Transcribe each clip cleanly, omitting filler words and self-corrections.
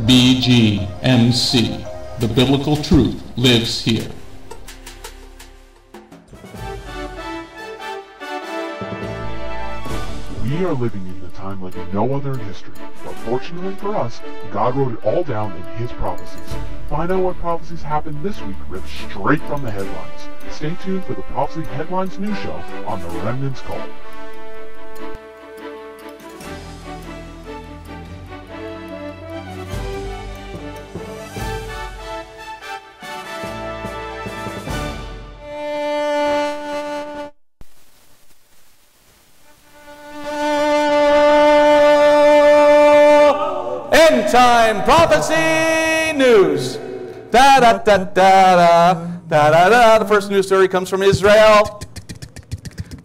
BGMC. The biblical truth lives here. We are living in a time like no other in history, but fortunately for us, God wrote it all down in His prophecies. Find out what prophecies happened this week ripped straight from the headlines. Stay tuned for the Prophecy Headlines News Show on the Remnant's Call. End-time prophecy news. Da da da da da da da da. The first news story comes from Israel.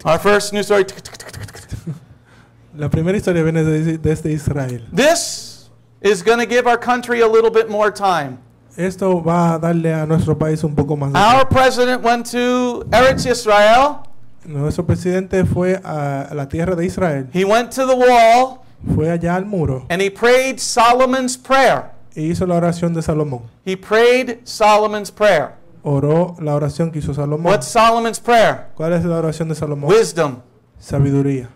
Our first news story. La primera historia viene desde Israel. This is going to give our country a little bit more time. Esto va a darle a nuestro país un poco más de Our tiempo. president went to Eretz Israel. Nuestro presidente fue a la tierra de Israel. He went to the wall. Fue allá al muro And he prayed Solomon's prayer. e hizo la oración de Salomón. He prayed Solomon's prayer. Oró la oración que hizo Salomón. What's Solomon's prayer? ¿Cuál es la oración de Salomón? Wisdom. Sabiduría.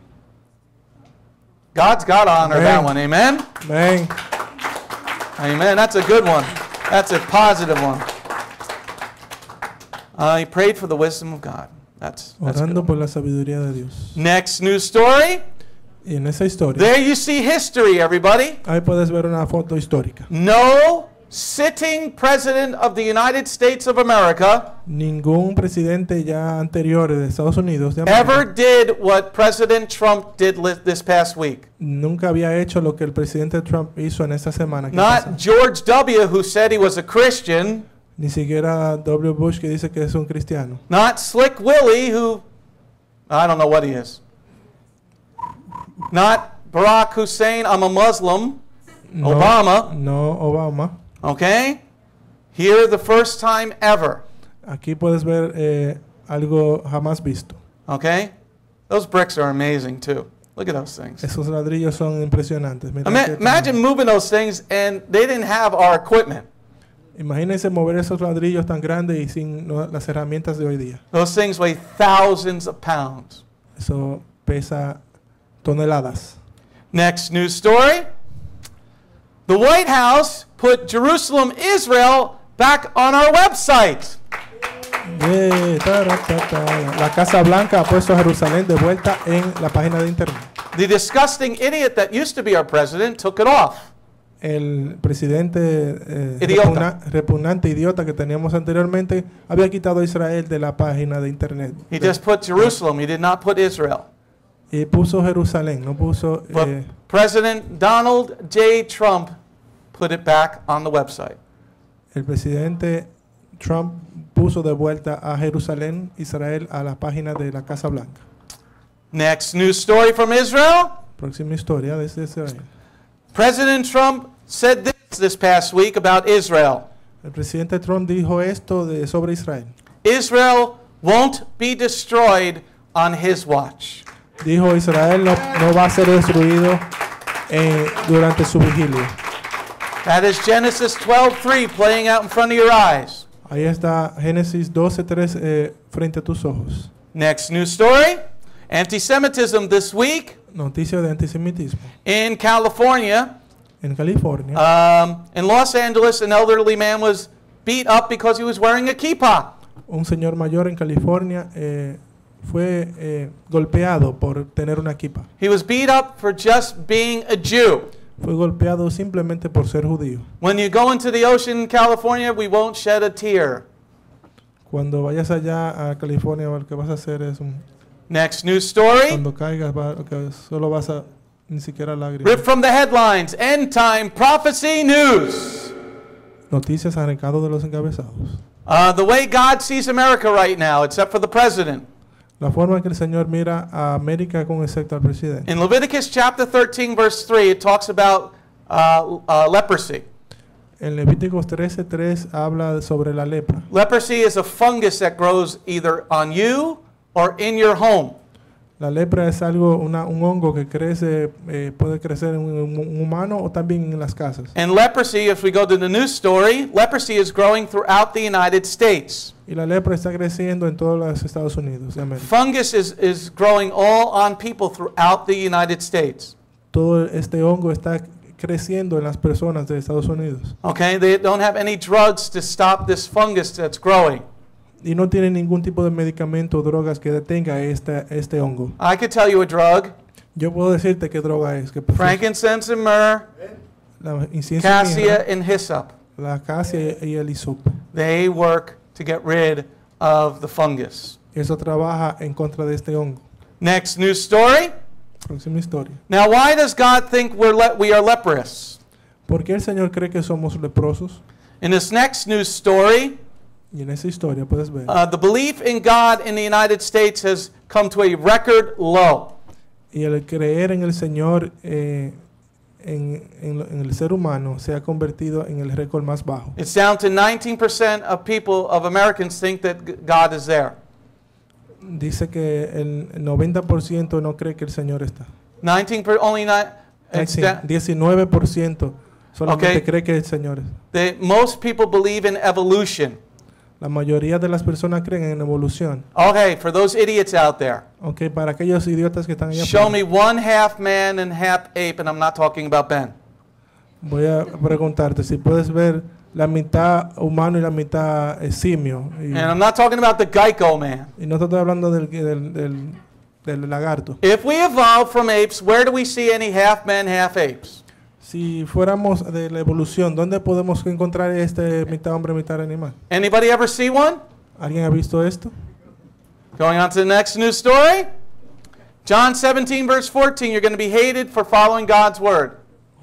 God's got to honor Amen. that one. Amen? Amén. Amen. That's a good one. That's a positive one. He prayed for the wisdom of God. That's Orando good. por la sabiduría de Dios. Next news story. Y en esa historia, There you see history, everybody. ahí puedes ver una foto histórica. No sitting president of the United States of America Ningún presidente ya anterior de Estados Unidos de América ever did what President Trump did this past week. nunca había hecho lo que el presidente Trump hizo en esta semana. que pasó. Not George W., who said he was a Christian. Ni siquiera W. Bush, que dice que es un cristiano. Not Slick Willie, who, I don't know what he is. Not Barack Hussein, I'm a Muslim. No, Obama. No, Obama. Okay? Here, the first time ever. Aquí puedes ver algo jamás visto. Okay? Those bricks are amazing, too. Look at those things. Esos ladrillos son impresionantes. Mira que Imagine moving those things and they didn't have our equipment. Imagínense mover esos ladrillos tan grandes y sin las herramientas de hoy día. Those things weigh thousands of pounds. Eso pesa toneladas. Next news story. The White House put Jerusalem, Israel back on our website. La Casa Blanca ha puesto a Jerusalén de vuelta en la página de internet. The disgusting idiot that used to be our president took it off. El presidente Idiota. repugnante idiota que teníamos anteriormente había quitado a Israel de la página de internet. He just put Jerusalem. He did not put Israel. Y puso Jerusalén, no puso... But President Donald J. Trump put it back on the website. El presidente Trump puso de vuelta a Jerusalén, Israel, a la página de la Casa Blanca. Next news story from Israel. Próxima historia desde Israel. President Trump said this past week about Israel. El presidente Trump dijo esto sobre Israel. Israel won't be destroyed on his watch. Dijo Israel no va a ser destruido durante su vigilia. That is Genesis 12:3 playing out in front of your eyes. Ahí está Génesis 12:3 frente a tus ojos. Next news story. Anti-Semitism this week. Noticia de antisemitismo. In California. En California. In Los Angeles, an elderly man was beat up because he was wearing a kippah. Un señor mayor en California fue golpeado por tener una kippah. He was beat up for just being a Jew. Fue golpeado simplemente por ser judío. When you go into the ocean in California, we won't shed a tear. Cuando vayas allá a California, lo que vas a hacer es un... Next news story. Cuando caigas, solo vas a ni siquiera lágrimas. Ripped from the headlines. End-time prophecy news. Noticias arrancadas de los encabezados. The way God sees America right now, except for the president. La forma en que el Señor mira a América con excepto al presidente. In Leviticus chapter 13, verse 3, it talks about leprosy. En Levíticos 13:3 habla sobre la lepra. Leprosy is a fungus that grows either on you or in your home. La lepra es algo, un hongo que crece, puede crecer en un humano o también en las casas. And leprosy, if we go to the news story, leprosy is growing throughout the United States. Y la lepra está creciendo en todos los Estados Unidos de América. Fungus is growing all on people throughout the United States. Todo este hongo está creciendo en las personas de Estados Unidos. Okay, they don't have any drugs to stop this fungus that's growing. Y no tienen ningún tipo de medicamento o drogas que detenga este hongo. I could tell you a drug. Yo puedo decirte qué droga es. Frankincense and myrrh, La incienso, cassia and hyssop. la acacia y el hisopo. They work to get rid of the fungus. Eso trabaja en contra de este hongo. Next news story. Próxima historia. Now, why does God think we are leprous? ¿Por qué el Señor cree que somos leprosos? In this next news story, Y en esa historia puedes ver. the belief in God in the United States has come to a record low. Y el creer en el Señor en el ser humano se ha convertido en el récord más bajo. It's down to 19% of people, of Americans, think that God is there. Dice que el 90% no cree que el Señor está. 19% solamente cree que el Señor está. Most people believe in evolution. La mayoría de las personas creen en evolución. Okay, for those idiots out there, Okay, para aquellos idiotas que están allá show afuera, me one half man and half ape, and I'm not talking about Ben. voy a preguntarte si puedes ver la mitad humano y la mitad simio. And I'm not talking about the Geico man. Y no te estoy hablando del lagarto. If we evolved from apes, where do we see any half men, half apes? Si fuéramos de la evolución, ¿dónde podemos encontrar mitad hombre, mitad animal? Anybody ever see one? ¿Alguien ha visto esto? Going on to the next news story. John 17, verse 14, you're going to be hated for following God's word.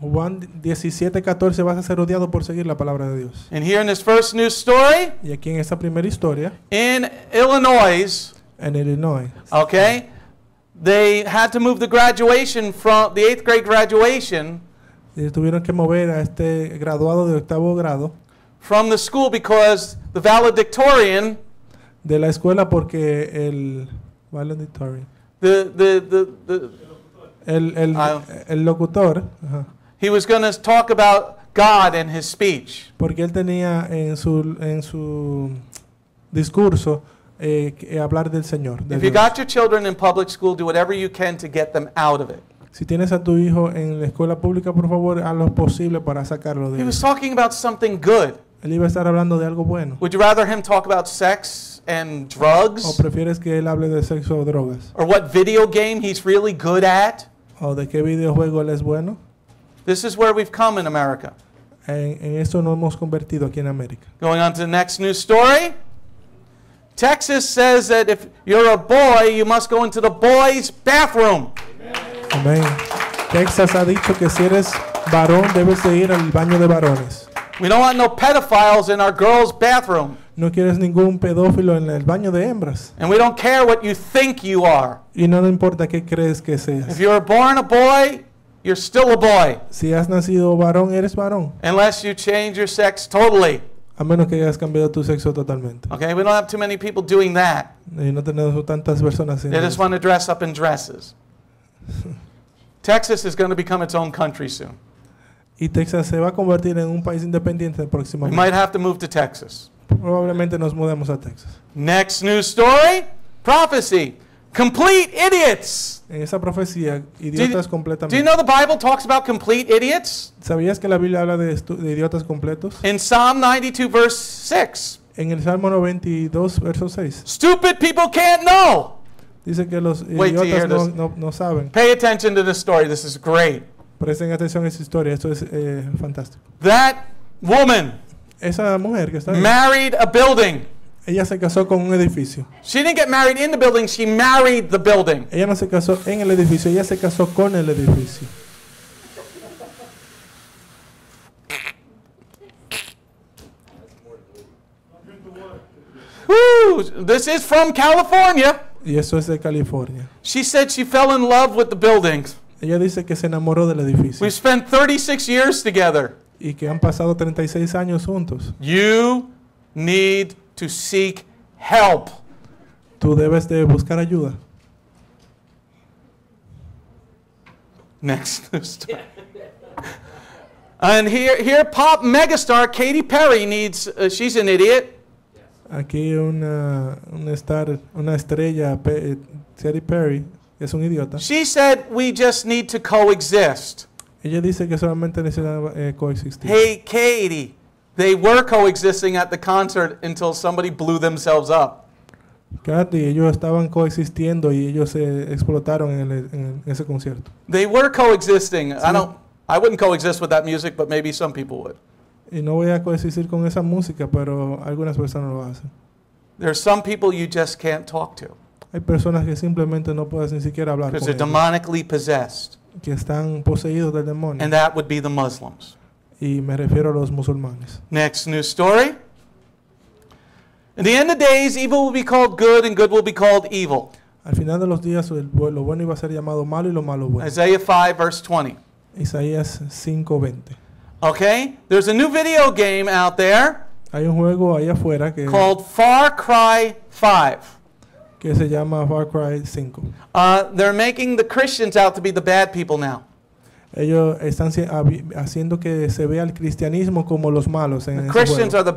Juan 17:14, vas a ser odiado por seguir la palabra de Dios. And here in this first news story, Y aquí en esta primera historia, in Illinois, en Illinois, okay, they had to move the graduation from the 8th grade graduation tuvieron que mover a este graduado de 8º grado from the school because the valedictorian, de la escuela porque el valedictorian, el locutor, he was going to talk about God in his speech. porque él tenía en su discurso hablar del Señor. De If you Dios. got your children in public school, do whatever you can to get them out of it. Si tienes a tu hijo en la escuela pública, por favor, haz lo posible para sacarlo de He él. was talking about something good. Él iba a estar hablando de algo bueno. Would you rather him talk about sex and ¿O drugs? prefieres que él hable de sexo o drogas? Or what video game he's really good at? ¿O de qué videojuego él es bueno? This is where we've come in America. En eso nos hemos convertido aquí en América. Going on to the next news story. Texas says that if you're a boy, you must go into the boys' bathroom. Amén. Texas ha dicho que si eres varón debes de ir al baño de varones. We don't want no pedophiles in our girls' bathroom. No quieres ningún pedófilo en el baño de hembras. And we don't care what you think you are. Y no importa qué crees que seas. If you were born a boy, you're still a boy. Si has nacido varón, eres varón. Unless you change your sex totally. A menos que hayas cambiado tu sexo totalmente. Okay, we don't have too many people doing that. Y no tenemos tantas personas They just want to dress up in dresses. Texas is going to become its own country soon. Y Texas se va a convertir en un país independiente We próximamente. might have to move to Texas. Probablemente nos mudemos a Texas. Next news story, prophecy. Complete idiots. En esa profecía, idiotas Do completamente. you know the Bible talks about complete idiots? ¿Sabías que la Biblia habla de idiotas completos? In Psalm 92 verse 6. En el Salmo 92, verso 6, Stupid people can't know. dice que los Wait till you hear idiotas this. no saben. Pay attention to this story. This is great. Presten atención a esa historia, esto es fantástico. That woman Esa mujer que está ahí, married a building. ella se casó con un edificio. She didn't get married in the building, she married the building. Ella no se casó en el edificio, ella se casó con el edificio. Woo! This is from California. Y eso es de California. She said she fell in love with the buildings. Ella dice que se enamoró del edificio We spent 36 years together. y que han pasado 36 años juntos. You need to seek help. Tú debes de buscar ayuda. Next news story. And here pop megastar Katy Perry needs, she's an idiot. Aquí una estrella, Katy Perry, es un idiota. She said we just need to coexist. Ella dice que solamente necesitan coexistir. Hey, Katy, they were coexisting at the concert until somebody blew themselves up. Katy, ellos estaban coexistiendo y ellos se explotaron en ese concierto. They were coexisting. Sí. I wouldn't coexist with that music, but maybe some people would. Y no voy a coexistir con esa música, pero algunas personas lo hacen. There are some people you just can't talk to Hay personas que simplemente no puedes ni siquiera hablar because con they're ellos, demonically possessed, que están poseídos del demonio. and that would be the Muslims. Y me refiero a los musulmanes. Next news story. In the end of days, evil will be called good and good will be called evil. Al final de los días, lo bueno iba a ser llamado malo y lo malo bueno. Isaiah 5, verse 20. Isaías 5:20. Okay? There's a new video game out there Hay un juego ahí afuera called Far Cry 5. que se llama Far Cry 5. They're making the Christians out to be the bad people now. Ellos están haciendo que se vea el cristianismo como los malos en The ese Christians juego.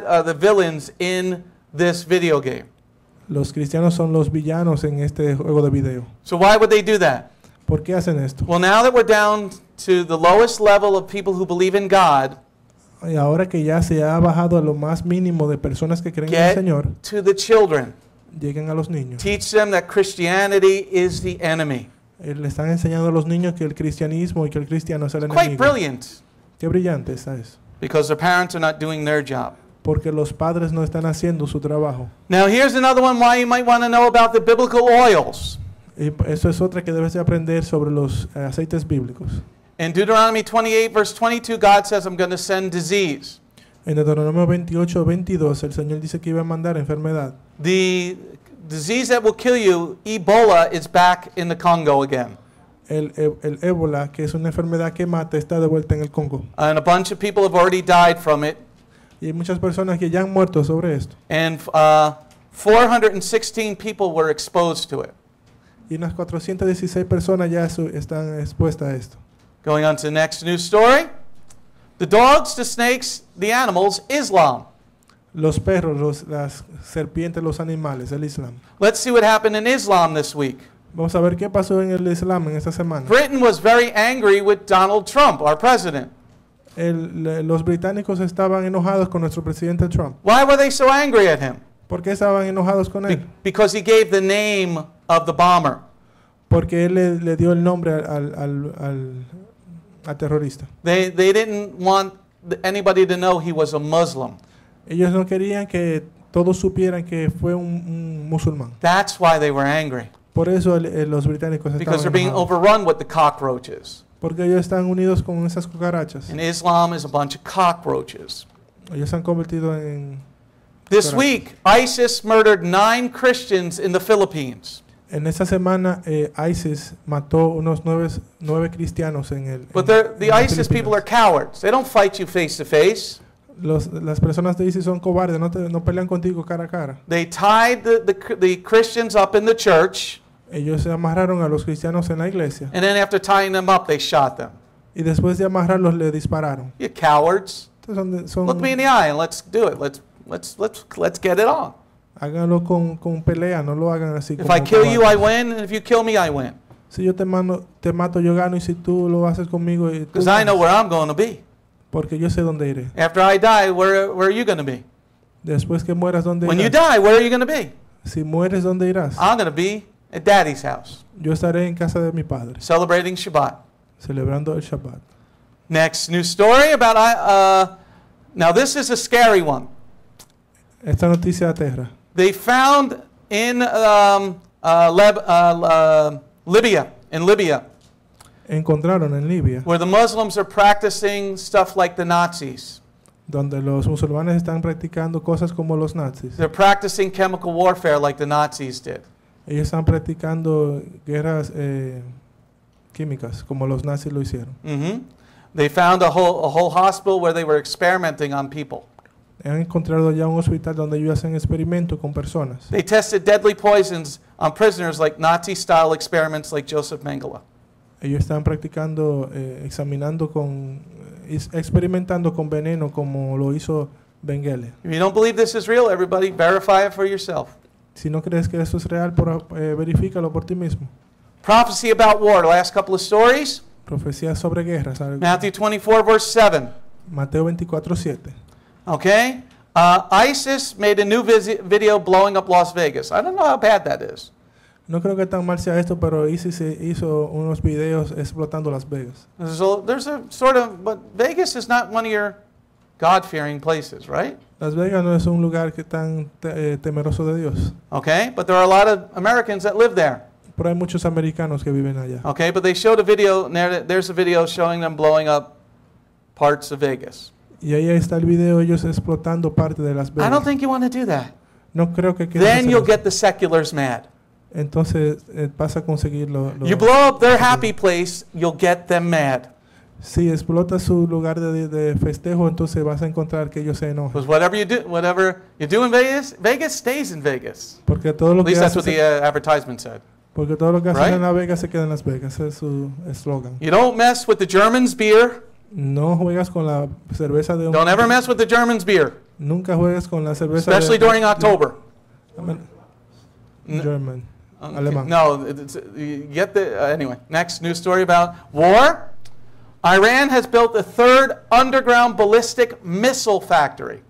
are the villains in this video game. Los cristianos son los villanos en este juego de video. So why would they do that? ¿Por qué hacen esto? Well, now that we're down to the lowest level of people who believe in God, Y ahora que ya se ha bajado a lo más mínimo de personas que creen en el get Señor, to the children. lleguen a los niños. Teach them that Christianity is the enemy. Le están enseñando a los niños que el cristianismo y que el cristiano es el Quite enemigo. brilliant, Qué brillante está eso. because their parents are not doing their job. Porque los padres no están haciendo su trabajo. Now here's another one why you might want to know about the biblical oils. Y eso es otra que debes de aprender sobre los aceites bíblicos. In Deuteronomy 28, verse 22, God says, I'm going to send disease. En Deuteronomio 28:22, el Señor dice que iba a mandar enfermedad. The disease that will kill you, Ebola, is back in the Congo again. El ébola, que es una enfermedad que mata, está de vuelta en el Congo. And a bunch of people have already died from it. Y hay muchas personas que ya han muerto sobre esto. And 416 people were exposed to it. Y unas 416 personas ya están expuestas a esto. Going on to the next news story. The dogs, the snakes, the animals, Islam. Los perros, las serpientes, los animales, el Islam. Let's see what happened in Islam this week. Vamos a ver qué pasó en el Islam en esta semana. Britain was very angry with Donald Trump, our president. Los británicos estaban enojados con nuestro presidente Trump. Why were they so angry at him? ¿Por qué estaban enojados con él? Because he gave the name of the bomber. Porque él le dio el nombre al terrorista. They didn't want anybody to know he was a Muslim. Ellos no querían que todos supieran que fue un musulmán. That's why they were angry. Por eso los británicos Because they're estaban being enojados. overrun with the cockroaches. Porque ellos están unidos con esas cucarachas. And Islam is a bunch of cockroaches. Ellos se han convertido en... This cucarachas. week, ISIS murdered 9 Christians in the Philippines. En esa semana, ISIS mató unos 9 cristianos en el... But en the las ISIS people are Filipinas. cowards. They don't fight you face to face. Las personas de ISIS son cobardes, no pelean contigo cara a cara. They tied the Christians up in the church, Ellos se amarraron a los cristianos en la iglesia and then after tying them up, they shot them. y después de amarrarlos le dispararon. You cowards. Entonces son, Look me in the eye and let's do it. Let's get it on. háganlo con pelea, no lo hagan así If como I kill you, I cobardes. win, and if you kill me, I win. Si yo te mato, yo gano, y si tú lo haces conmigo, tú Because I know ganas. where I'm going to be. Porque yo sé dónde iré. After I die, where are you going to be? Después que mueras, ¿dónde When you irás? die, where are you going to be? Si mueres, ¿dónde irás? I'm going to be at Daddy's house, Yo estaré en casa de mi padre, celebrating Shabbat. celebrando el Shabbat. Next news story about, now this is a scary one. Esta noticia aterra. They found in Libya, Encontraron en Libia, where the Muslims are practicing stuff like the Nazis. donde los musulmanes están practicando cosas como los nazis. They're practicing chemical warfare like the Nazis did. Ellos están practicando guerras químicas como los nazis lo hicieron. They found a whole hospital where they were experimenting on people. Han encontrado ya un hospital donde ellos hacen experimentos con personas. They tested deadly poisons on prisoners like Nazi-style experiments like Joseph Mengele. Ellos están practicando, experimentando con veneno como lo hizo Bengele. If you don't believe this is real, everybody verify it for yourself. Si no crees que eso es real, verifícalo por ti mismo. Prophecy about war. Last couple of stories. Profecías sobre guerras. Matthew 24, verse 7. Mateo 24:7. Okay? ISIS made a new video blowing up Las Vegas. I don't know how bad that is. No creo que tan mal sea esto, pero ISIS hizo unos videos explotando Las Vegas. There's a sort of, but Vegas is not one of your God-fearing places, right? Las Vegas no es un lugar que tan temeroso de Dios. Okay? But there are a lot of Americans that live there. Pero hay muchos americanos que viven allá. Okay? But they showed a video, there's a video showing them blowing up parts of Vegas. Y ahí está el video, ellos explotando parte de Las Vegas. I don't think you want to do that. No creo que Then you'll get the seculars mad. Entonces vas a conseguirlo. You blow up their happy place, you'll get them mad. Si explota su lugar de festejo, entonces vas a encontrar que ellos se enojan. Because whatever you do in Vegas, Vegas stays in Vegas. Porque todo lo At least que that's what the advertisement said. Porque todo lo que hacen Right? en Las Vegas se queda en Las Vegas, ese es su eslogan. You don't mess with the Germans' beer. No juegas con la cerveza de un... Don't ever mess with the Germans' beer, Nunca juegas con la cerveza especially during October. German. Okay. Alemán. No, you get the anyway. Next news story about war. Iran has built a third underground ballistic missile factory.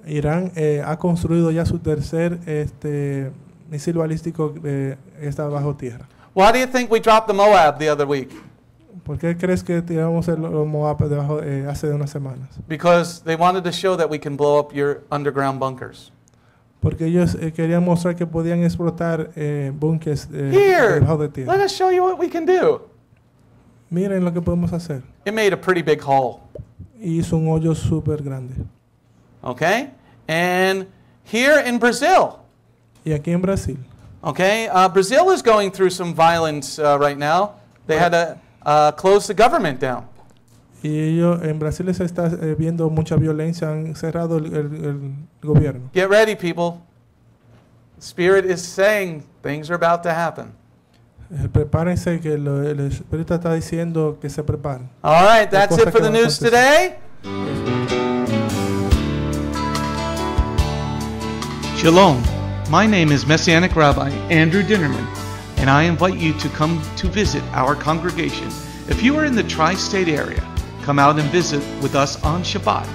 Irán ha construido ya su tercer misil balístico que está bajo tierra. Why do you think we dropped the Moab the other week? ¿Por qué crees que tiramos el Moab debajo hace unas semanas? Because they wanted to show that we can blow up your underground bunkers. Porque ellos querían mostrar que podían explotar búnkeres Here, debajo de tierra. let us show you what we can do. Miren lo que podemos hacer. It made a pretty big hole. Y hizo un hoyo súper grande. Okay? And here in Brazil, Y aquí en Brasil, okay, Brazil is going through some violence right now. They had to close the government down. y ellos en Brasil se está viendo mucha violencia, han cerrado el gobierno. Get ready, people. The Spirit is saying things are about to happen. Prepárense que el Espíritu está diciendo que se preparen. All right, that's Cosa it for que the va a news acontecer. today. Shalom. My name is Messianic Rabbi Andrew Dinnerman, and I invite you to come to visit our congregation. If you are in the tri-state area, come out and visit with us on Shabbat.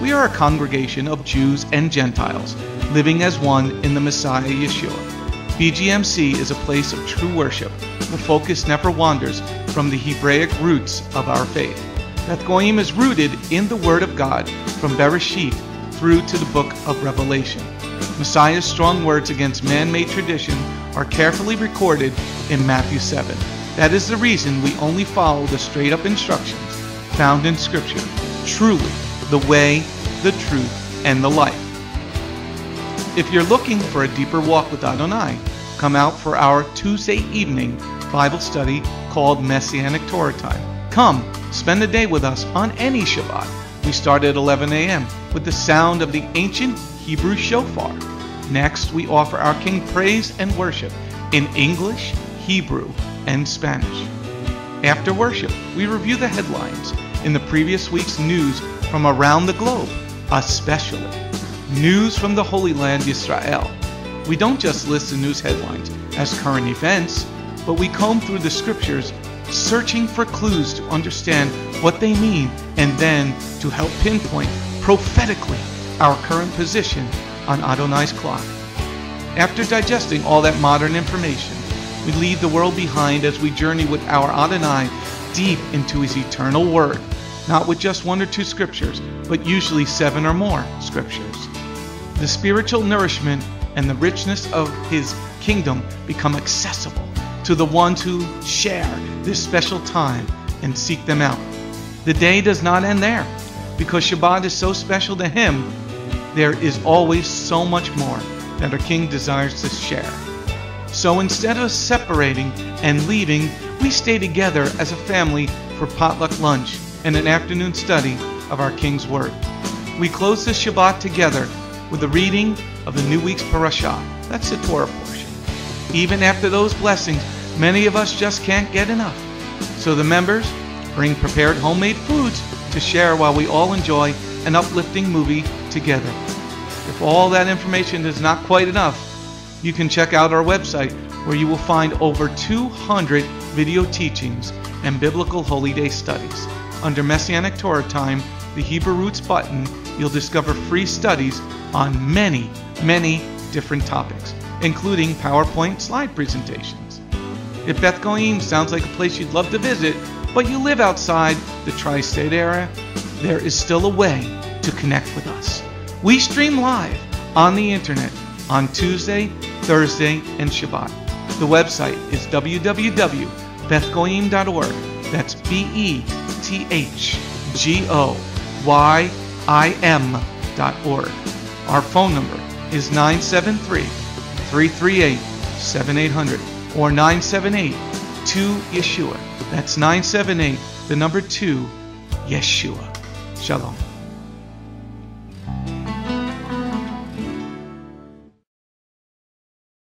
We are a congregation of Jews and Gentiles, living as one in the Messiah Yeshua. BGMC is a place of true worship. The focus never wanders from the Hebraic roots of our faith. Beth Goyim is rooted in the Word of God from Bereshit through to the book of Revelation. Messiah's strong words against man-made tradition are carefully recorded in Matthew 7. That is the reason we only follow the straight-up instructions found in Scripture. Truly, the way, the truth, and the life. If you're looking for a deeper walk with Adonai, come out for our Tuesday evening Bible study called Messianic Torah Time. Come, spend a day with us on any Shabbat. We start at 11 a.m. with the sound of the ancient Hebrew shofar. Next, we offer our King praise and worship in English, Hebrew, and Spanish. After worship, we review the headlines in the previous week's news from around the globe, especially news from the Holy Land, Israel. We don't just list the news headlines as current events, but we comb through the scriptures, searching for clues to understand what they mean and then to help pinpoint prophetically our current position on Adonai's clock. After digesting all that modern information, we leave the world behind as we journey with our Adonai deep into His eternal Word, not with just 1 or 2 scriptures, but usually 7 or more scriptures. The spiritual nourishment and the richness of His kingdom become accessible to the ones who share this special time and seek them out. The day does not end there. Because Shabbat is so special to Him, there is always so much more that our King desires to share. So instead of separating and leaving, we stay together as a family for potluck lunch and an afternoon study of our King's Word. We close the Shabbat together with the reading of the new week's parashah. That's the Torah portion. Even after those blessings, many of us just can't get enough. So the members bring prepared homemade foods to share while we all enjoy an uplifting movie together. If all that information is not quite enough, you can check out our website where you will find over 200 video teachings and biblical holy day studies. Under Messianic Torah Time, the Hebrew Roots button, you'll discover free studies on many different topics, including PowerPoint slide presentations. If Beth Goyim sounds like a place you'd love to visit, but you live outside the tri-state area, there is still a way to connect with us. We stream live on the internet on Tuesday, Thursday, and Shabbat. The website is www.bethgoyim.org. That's BETHGOYIM.org. Our phone number is 973-338-7800 or 978-2-YESHUA. That's 978, the number 2, Yeshua. Shalom.